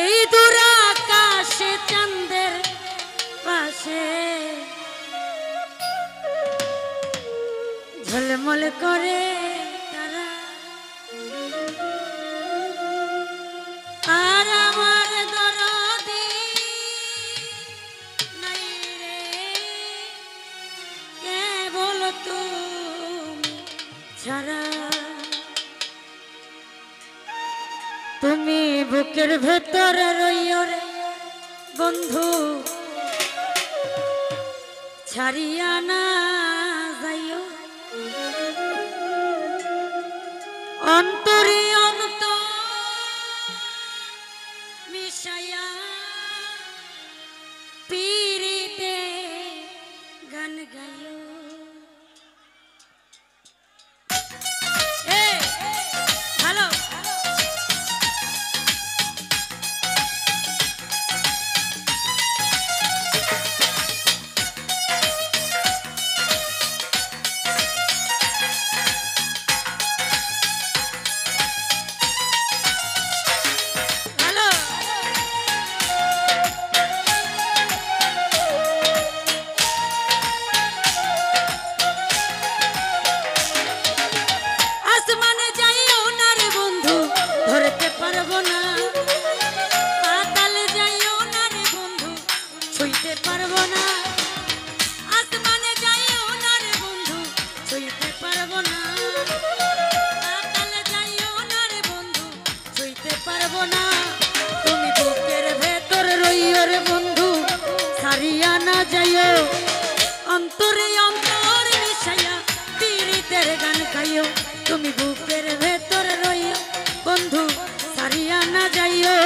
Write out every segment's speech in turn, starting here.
এই দূর আকাশে চাঁদের পাশে ঝলমল করে তারা, আর আমার দরদি নাই রে, কেবল তুমি ছাড়া। তুমি বুকের ভেতরে রইও রে বন্ধু, ছাড়িয়া না যাইও। অন্তরে অন্তর মিশাইয়া পীরিতে গান গাইও। ভালো অন্তরে অন্তর মিশাইয়া পীরিতের গান গাইও। তুমি বুকের ভেতর রইও বন্ধু, সারিয়া না যাইও।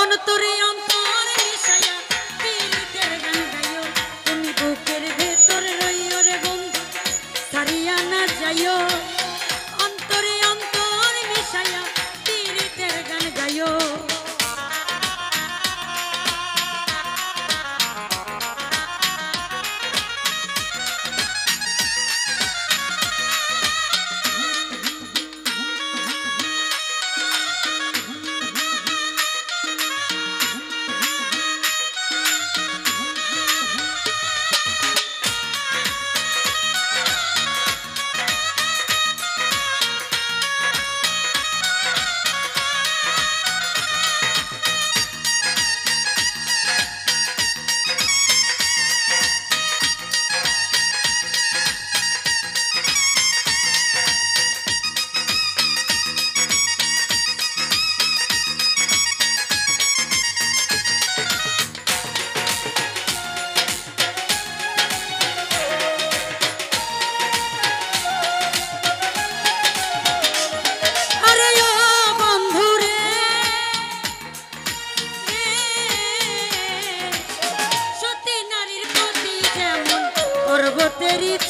অন্তরে অন্তর মিশাইয়া পীরিতের গান গাইও। অন্তরে অন্তর মিশাইয়া পীরিতের গান গাইও।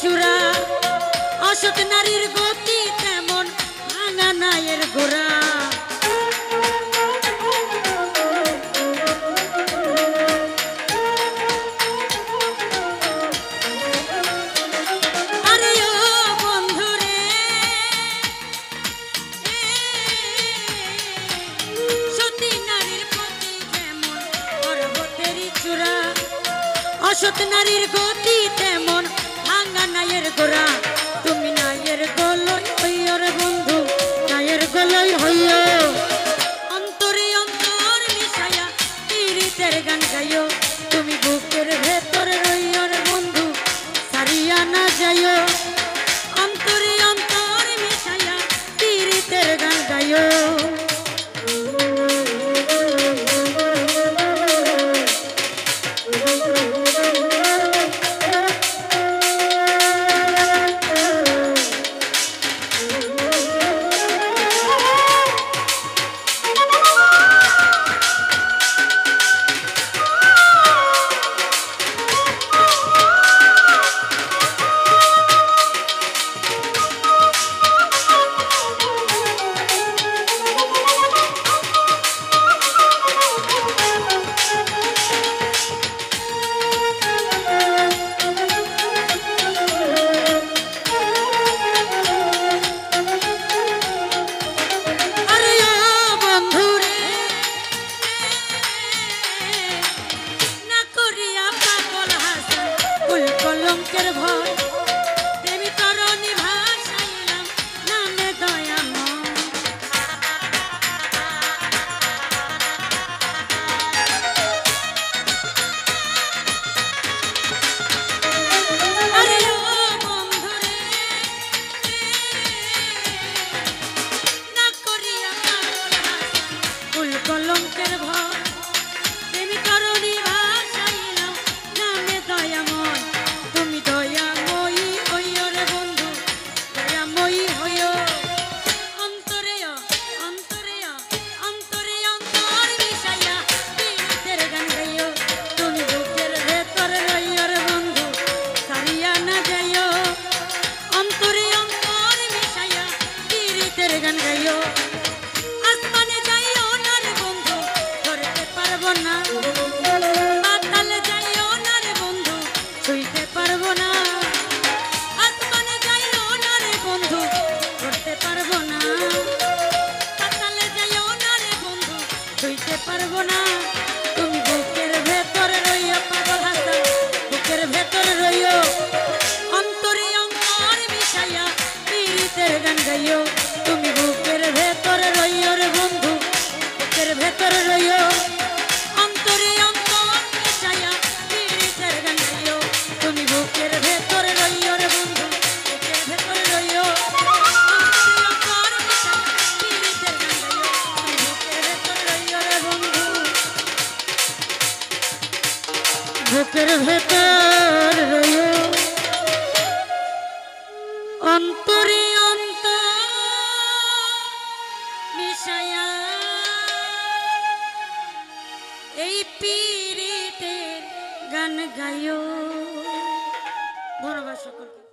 চূড়া অসৎ নারীর গতি তেমন ভাঙা নায়ের গোড়া। আরে ও বন্ধু নারীর গতি তেমন ভাঙা নায়ের গোড়া তুমি নায়ের গলই হইও রে বন্ধু নায়ের গলই হইও অন্তরে অন্তর মিশাইয়া পীড়িতের গান গাইও তুমি বুকের ভেতরে রইও রে বন্ধু সারিয়া না যাইও অন্তরে অন্তর মিশাইয়া পীড়িতের গান গাইও কলঙ্কের ভয় দেবী তরণী ভাসাইলাম নামে দয়াময় আরে ও বন্ধুরে না করিয়া কুল কলঙ্কের ভয় দেবী তরণী ভাসাইলাম নামে দয়াময় তুমি দয়াময়ী হইও রে বন্ধু দয়াময়ী হইও অন্তরে অন্তরে অন্তরে অন্তর মিশাইয়া পীড়িতের গান গাইও তুমি বুকের ভেতরে রইও রে বন্ধু সারিয়া না যাইও অন্তরে অন্তর মিশাইয়া পীড়িতের গান গাইও আসমানে যাইও না রে বন্ধু ধরতে পারবো না পাতালে যাইও না রে বন্ধু ছুঁইতে পারবো না আসমানে যাইও না রে বন্ধু ধরতে পারবো না পাতালে যাইও না রে বন্ধু ছুঁইতে পারবো না তুমি বুকের ভেতরে রইও পাগল হাসান বুকের ভেতরে রইও অন্তরে অন্তর মিশাইয়া পীড়িতের গান গাইও তুমি বুকের ভেতরে রইও রে বন্ধু বুকের ভেতরে রইও অন্তরে অন্তর মিশাইয়া পীড়িতের গান গাইও তুমি বুকের ভেতরে রইও রে বন্ধু বুকের ভেতরে রইও অন্তরে অন্তর মিশাইয়া পীড়িতের গান গাইও তুমি বুকের ভেতরে রইও রে বন্ধু বুকের ভেতর রইও অন্তরে অন্তর মিশাইয়া এই পীড়িতের গান গাইও ধন্যবাদ সকলকে।